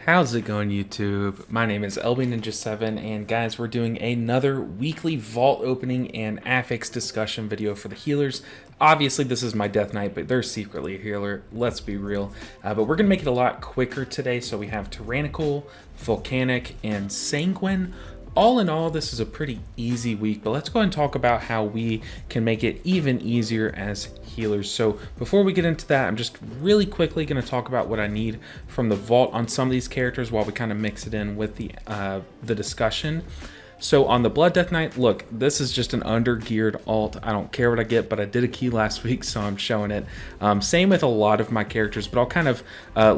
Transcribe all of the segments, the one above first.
How's it going, YouTube? My name is LBNinja7, and guys, we're doing another weekly vault opening and affix discussion video for the healers. Obviously, this is my Death Knight, but they're secretly a healer, let's be real. But we're going to make it a lot quicker today, so we have Tyrannical, Volcanic, and Sanguine. All in all, this is a pretty easy week, but let's go ahead and talk about how we can make it even easier as healers. So before we get into that, I'm just really quickly going to talk about what I need from the vault on some of these characters while we kind of mix it in with the discussion. So on the Blood Death Knight, look, this is just an under-geared alt. I don't care what I get, but I did a key last week, so I'm showing it. Same with a lot of my characters, but I'll kind of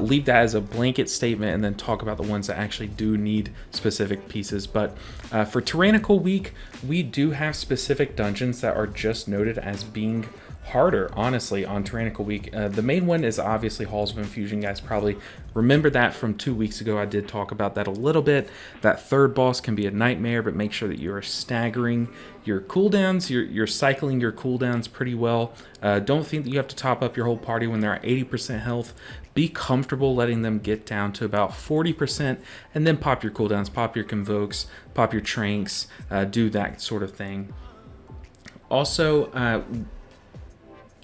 leave that as a blanket statement and then talk about the ones that actually do need specific pieces. But for Tyrannical week, we do have specific dungeons that are just noted as being harder, honestly, on Tyrannical week. The main one is obviously Halls of Infusion. Guys probably remember that from 2 weeks ago. I did talk about that a little bit. That third boss can be a nightmare, but make sure that you are staggering your cooldowns. You're cycling your cooldowns pretty well. Don't think that you have to top up your whole party when they're at 80% health. Be comfortable letting them get down to about 40% and then pop your cooldowns, pop your convokes, pop your tranks, do that sort of thing.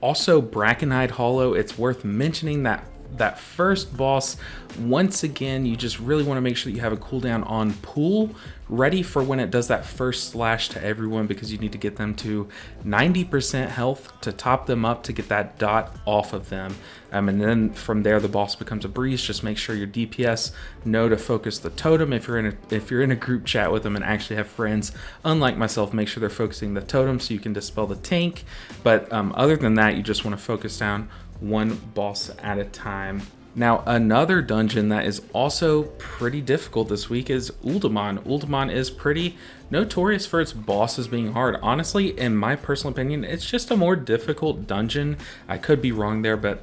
Also, Bracken-eyed Hollow, it's worth mentioning that first boss, once again, you just really want to make sure that you have a cooldown on pool ready for when it does that first slash to everyone, because you need to get them to 90% health to top them up to get that dot off of them. And then from there, the boss becomes a breeze. Just make sure your DPS know to focus the totem. If you're in a group chat with them and actually have friends, unlike myself, make sure they're focusing the totem so you can dispel the tank. But other than that, you just want to focus down one boss at a time. Now, another dungeon that is also pretty difficult this week is Uldaman. Uldaman is pretty notorious for its bosses being hard. Honestly, in my personal opinion, it's just a more difficult dungeon. I could be wrong there, but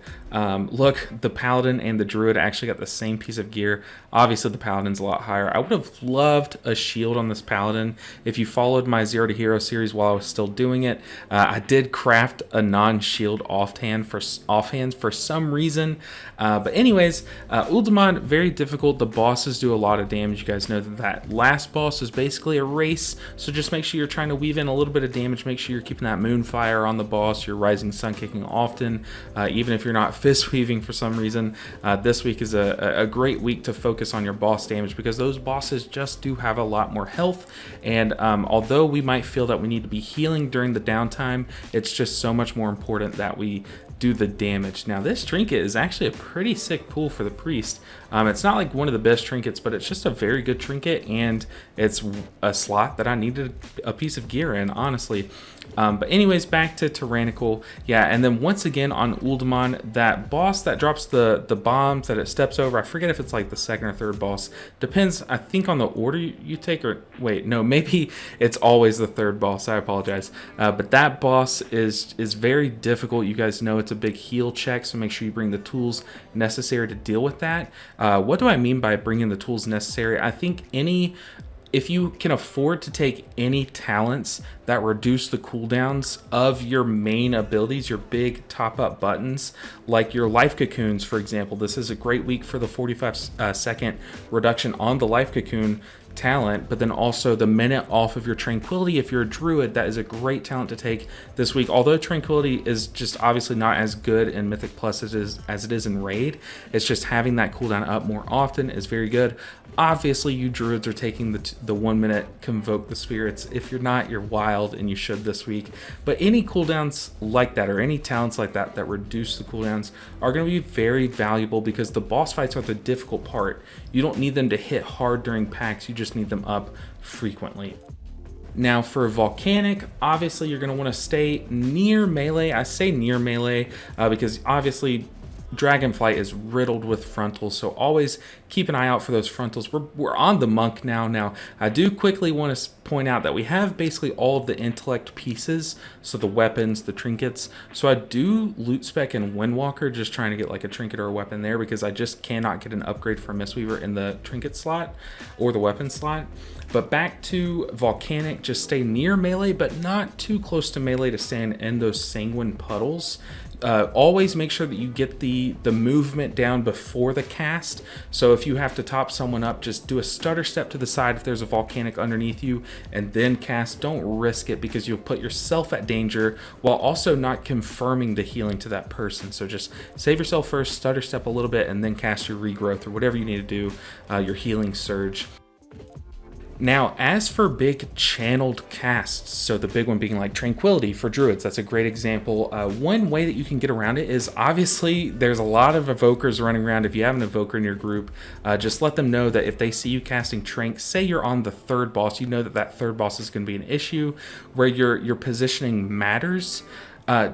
look, the Paladin and the Druid actually got the same piece of gear. Obviously, the Paladin's a lot higher. I would have loved a shield on this Paladin. If you followed my Zero to Hero series while I was still doing it, I did craft a non-shield offhand for some reason. But anyways, Uldaman, very difficult. The bosses do a lot of damage. You guys know that last boss is basically a race. So just make sure you're trying to weave in a little bit of damage. Make sure you're keeping that Moonfire on the boss. You're Rising Sun kicking often, even if you're not fist weaving for some reason. This week is a great week to focus on your boss damage, because those bosses just do have a lot more health. And although we might feel that we need to be healing during the downtime, it's just so much more important that we do the damage. Now, this trinket is actually a pretty sick pull for the priest. It's not like one of the best trinkets, but it's just a very good trinket, and it's a slot that I needed a piece of gear in, honestly. But anyways, back to Tyrannical. Yeah, and then once again on Uldaman, that boss that drops the bombs that it steps over, I forget if it's like the second or third boss. Depends, I think, on the order you take, or wait, no, maybe it's always the third boss. I apologize. But that boss is very difficult. You guys know it's a big heal check, so make sure you bring the tools necessary to deal with that. What do I mean by bringing the tools necessary? I think if you can afford to take any talents that reduce the cooldowns of your main abilities, your big top-up buttons, like your Life Cocoons, for example. This is a great week for the 45-second reduction on the Life Cocoon talent, but then also the minute off of your Tranquility. If you're a Druid, that is a great talent to take this week. Although Tranquility is just obviously not as good in Mythic Plus as it is in Raid, it's just having that cooldown up more often is very good. Obviously, you Druids are taking the 1 minute Convoke the Spirits. If you're not, you're wild, and you should this week. But any cooldowns like that, or any talents like that reduce the cooldowns, are going to be very valuable, because the boss fights are the difficult part. You don't need them to hit hard during packs, you just need them up frequently. Now for Volcanic, obviously you're going to want to stay near melee. I say near melee because obviously Dragonflight is riddled with frontals, so always keep an eye out for those frontals. We're on the monk now. Now, I do quickly want to point out that we have basically all of the intellect pieces, so the weapons, the trinkets. So I do loot spec in Windwalker, just trying to get like a trinket or a weapon there, because I just cannot get an upgrade for Mistweaver in the trinket slot or the weapon slot. But back to Volcanic, just stay near melee, but not too close to melee to stand in those sanguine puddles. always make sure that you get the movement down before the cast. So if you have to top someone up, just do a stutter step to the side if there's a volcanic underneath you, and then cast. Don't risk it because you'll put yourself at danger while also not confirming the healing to that person. So just save yourself first, stutter step a little bit, and then cast your regrowth or whatever you need to do, your healing surge. Now, as for big channeled casts, so the big one being like Tranquility for druids, that's a great example. One way that you can get around it is, obviously there's a lot of evokers running around. If you have an evoker in your group, just let them know that if they see you casting Trank, say you're on the third boss, you know that that third boss is going to be an issue where your positioning matters.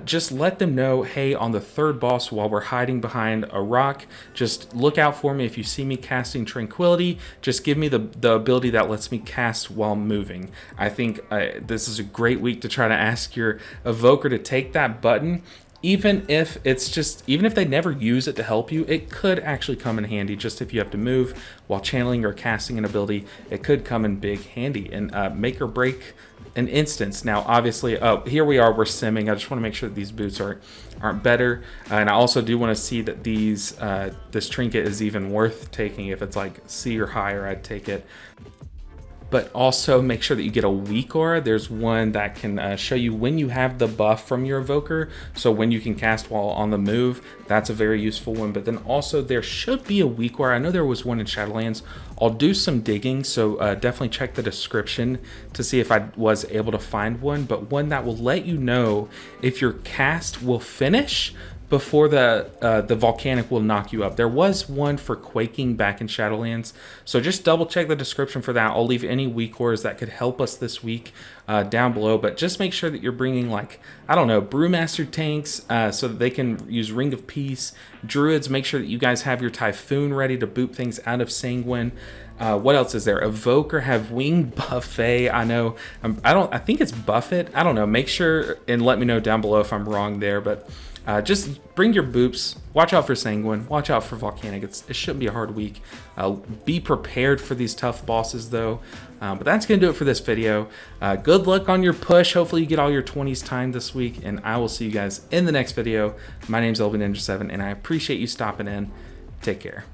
Just let them know, hey, on the third boss, while we're hiding behind a rock, just look out for me. If you see me casting Tranquility, just give me the ability that lets me cast while moving. I think this is a great week to try to ask your evoker to take that button. Even if they never use it to help you, it could actually come in handy. Just if you have to move while channeling or casting an ability, it could come in big handy and make or break an instance. Now, obviously, here we are, we're simming. I just want to make sure that these boots aren't better. And I also do want to see that this trinket is even worth taking. If it's like C or higher, I'd take it. But also make sure that you get a weakaura. There's one that can show you when you have the buff from your evoker, so when you can cast while on the move. That's a very useful one. But then also there should be a weakaura. I know there was one in Shadowlands. I'll do some digging, so definitely check the description to see if I was able to find one, but one that will let you know if your cast will finish before the volcanic will knock you up. There was one for quaking back in Shadowlands, so just double check the description for that. I'll leave any weakauras that could help us this week down below, but just make sure that you're bringing, like, I don't know, Brewmaster tanks so that they can use Ring of Peace. Druids, make sure that you guys have your Typhoon ready to boot things out of Sanguine. What else is there? Evoker have Wing Buffet. I know, I think it's Buffet. I don't know. Make sure and let me know down below if I'm wrong there, but just bring your boops. Watch out for Sanguine. Watch out for Volcanic. It shouldn't be a hard week. Be prepared for these tough bosses, though. But that's going to do it for this video. Good luck on your push. Hopefully you get all your 20s timed this week, and I will see you guys in the next video. My name's LB Ninja 7, and I appreciate you stopping in. Take care.